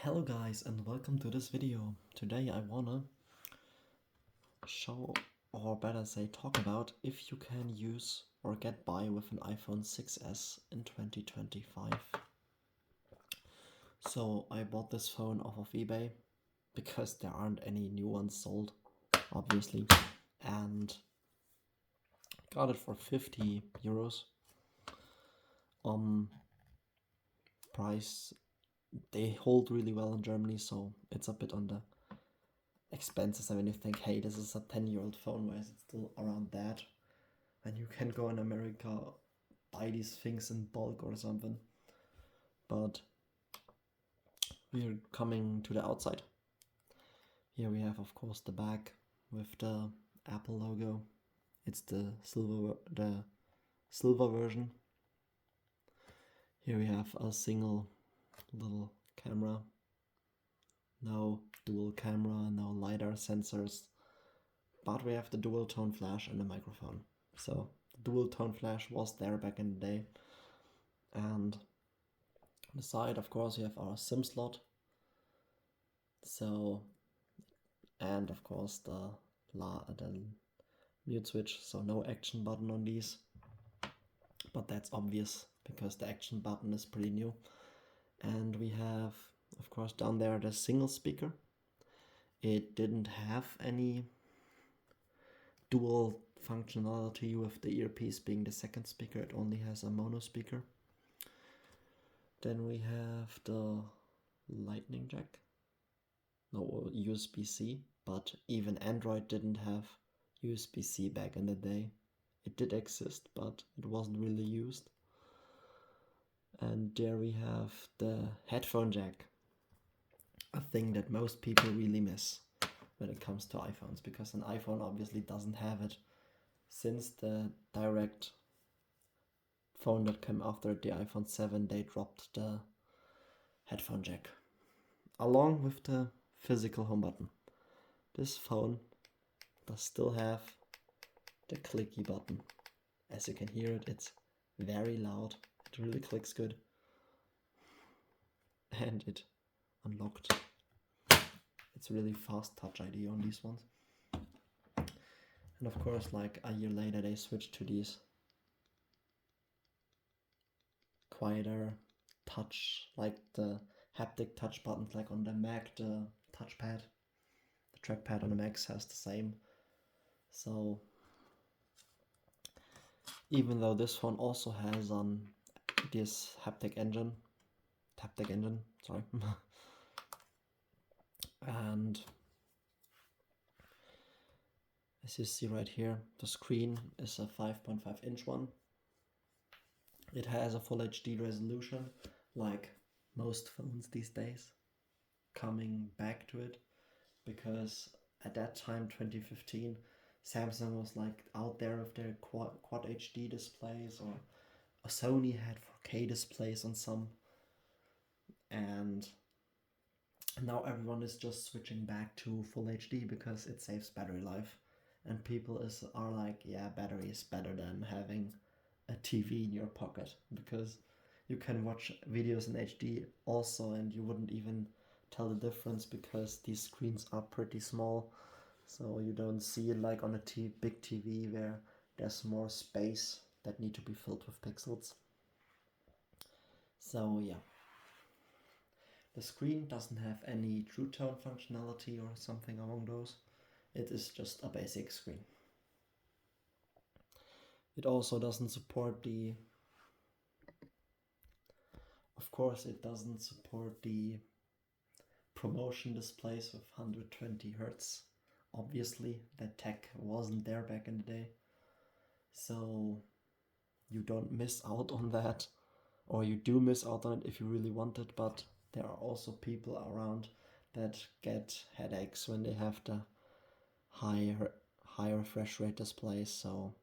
Hello guys and welcome to this video. Today I wanna show, or better say talk about, if you can use or get by with an iPhone 6s in 2025. So I bought this phone off of eBay because there aren't any new ones sold, obviously, and got it for 50 euros. Price, they hold really well in Germany, so it's a bit on the expenses. And when you think, hey, this is a 10-year-old phone, why is it still around that? And you can go in America, buy these things in bulk or something. But we're coming to the outside. Here we have, of course, the back with the Apple logo. It's the silver version. Here we have a single little camera. No dual camera, no LiDAR sensors. But we have the dual tone flash and the microphone. So the dual tone flash was there back in the day. And on the side, of course, you have our SIM slot. So, and of course the mute switch. So no action button on these. But that's obvious because the action button is pretty new. And we have, of course, down there the single speaker. It didn't have any dual functionality with the earpiece being the second speaker. It only has a mono speaker. Then we have the lightning jack. No, USB-C, but even Android didn't have USB-C back in the day. It did exist, but it wasn't really used. And there we have the headphone jack, a thing that most people really miss when it comes to iPhones, because an iPhone obviously doesn't have it. Since the direct phone that came after the iPhone 7, they dropped the headphone jack along with the physical home button. This phone does still have the clicky button. As you can hear it, it's very loud. It really clicks good. And it unlocked. It's really fast Touch ID on these ones. And of course, like a year later, they switched to these quieter touch, like the haptic touch buttons, like on the Mac, the touchpad. The trackpad on the Macs has the same. So even though this phone also has this haptic engine, sorry. And as you see right here, the screen is a 5.5-inch one. It has a full HD resolution, like most phones these days, coming back to it, because at that time, 2015, Samsung was like out there with their quad HD displays, or Sony had 4K displays on some, and now everyone is just switching back to full HD because it saves battery life, and people are like, yeah, battery is better than having a TV in your pocket, because you can watch videos in HD also and you wouldn't even tell the difference because these screens are pretty small, so you don't see it like on a big TV where there's more space that need to be filled with pixels. So yeah, the screen doesn't have any True Tone functionality or something along those. It is just a basic screen. It also doesn't support the, of course it doesn't support the promotion displays with 120 Hertz. Obviously, that tech wasn't there back in the day. So you don't miss out on that, or you do miss out on it if you really want it, but there are also people around that get headaches when they have the high refresh rate displays. So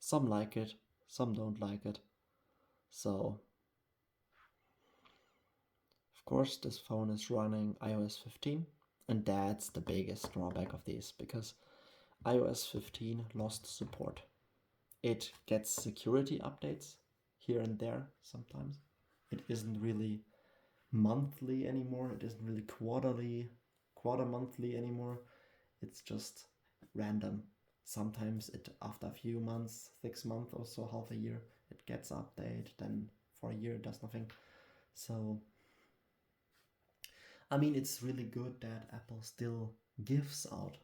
some like it, some don't like it. So of course this phone is running iOS 15, and that's the biggest drawback of these, because iOS 15 lost support. It gets security updates here and there sometimes. It isn't really monthly anymore. It isn't really quarter monthly anymore. It's just random. Sometimes it after a few months, 6 months or so, half a year, it gets updated. Then for a year it does nothing. So I mean, it's really good that Apple still gives out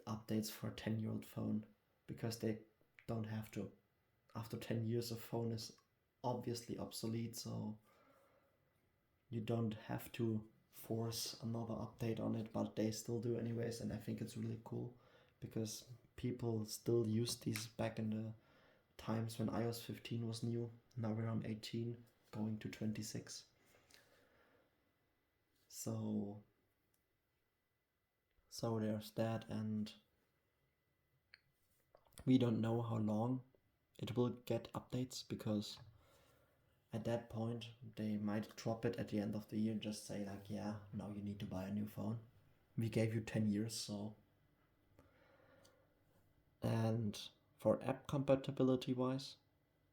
updates for a 10-year-old phone, because they don't have to. After 10 years, a phone is obviously obsolete, so you don't have to force another update on it, but they still do anyways, and I think it's really cool because people still use these back in the times when iOS 15 was new. Now we're on 18, going to 26. So there's that, and we don't know how long it will get updates, because at that point they might drop it at the end of the year, just say like, yeah, now you need to buy a new phone. We gave you 10 years, so. And for app compatibility wise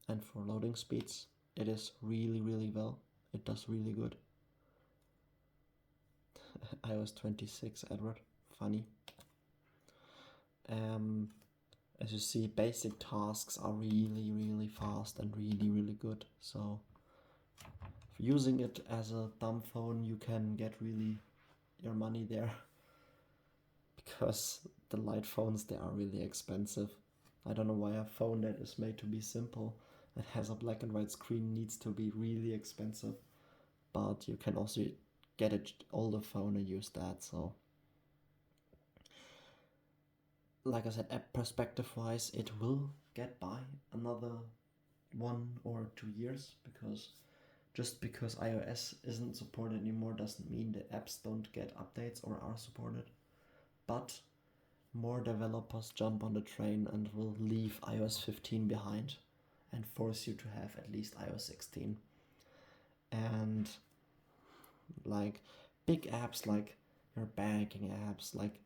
and for loading speeds, it is really well. It does really good. iOS 26, Edward, funny. As you see, basic tasks are really fast and really good. So using it as a dumb phone, you can get really your money there, because the light phones, they are really expensive. I don't know why a phone that is made to be simple and has a black and white screen needs to be really expensive. But you can also get an older phone and use that. So like I said, app perspective wise, it will get by another 1 or 2 years, because just because iOS isn't supported anymore doesn't mean the apps don't get updates or are supported. But more developers jump on the train and will leave iOS 15 behind and force you to have at least iOS 16. And like big apps like your banking apps, like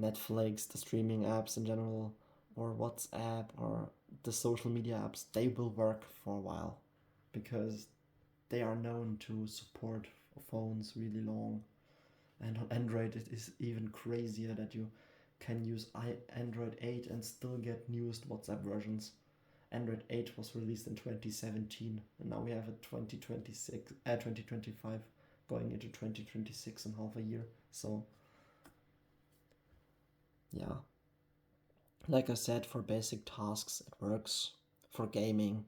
Netflix, the streaming apps in general, or WhatsApp, or the social media apps, they will work for a while, because they are known to support phones really long. And on Android it is even crazier that you can use Android 8 and still get newest WhatsApp versions. Android 8 was released in 2017, and now we have a 2025 going into 2026 in half a year. So yeah, like I said, for basic tasks it works. For gaming,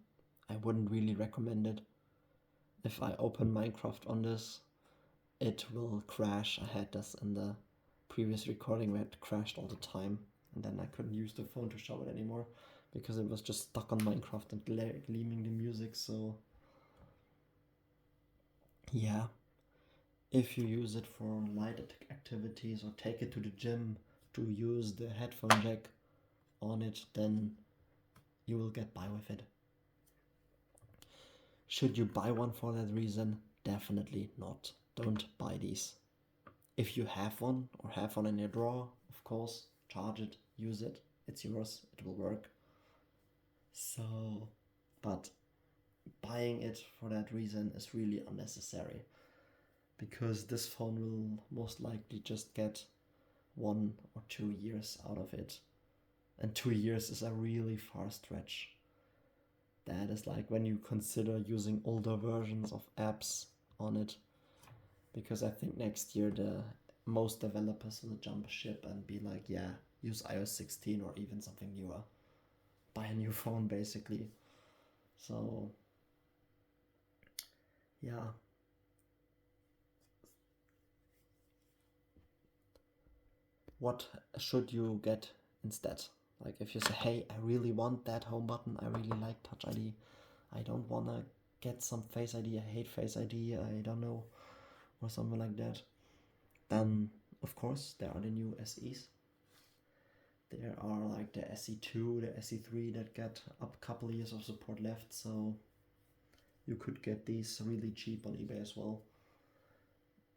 I wouldn't really recommend it. If I open Minecraft on this, it will crash. I had this in the previous recording where it crashed all the time, and then I couldn't use the phone to show it anymore because it was just stuck on Minecraft and gleaming the music. So yeah, if you use it for light activities or take it to the gym to use the headphone jack on it, then you will get by with it. Should you buy one for that reason? Definitely not. Don't buy these. If you have one or have one in your drawer, of course, charge it, use it, it's yours, it will work. So, but buying it for that reason is really unnecessary, because this phone will most likely just get 1 or 2 years out of it. And 2 years is a really far stretch. That is like when you consider using older versions of apps on it, because I think next year most developers will jump ship and be like, yeah, use iOS 16 or even something newer. Buy a new phone basically. So yeah. What should you get instead? Like if you say, hey, I really want that home button, I really like Touch ID, I don't wanna get some Face ID, I hate Face ID, I don't know, or something like that, then of course there are the new SEs. There are like the SE2, the SE3 that get a couple years of support left, so you could get these really cheap on eBay as well.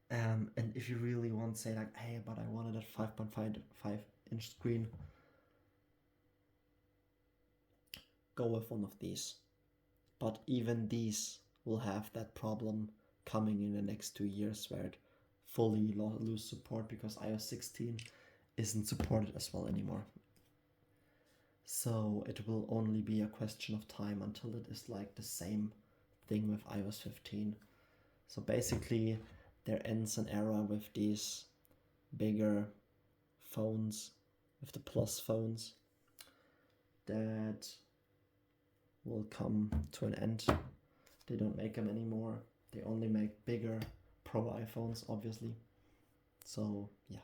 And if you really want, say like, hey, but I wanted a 5.5 inch screen, go with one of these. But even these will have that problem coming in the next 2 years where it fully lose support, because iOS 16 isn't supported as well anymore. So it will only be a question of time until it is like the same thing with iOS 15. So basically there ends an era with these bigger phones, with the Plus phones, that will come to an end. They don't make them anymore. They only make bigger Pro iPhones, obviously. So yeah.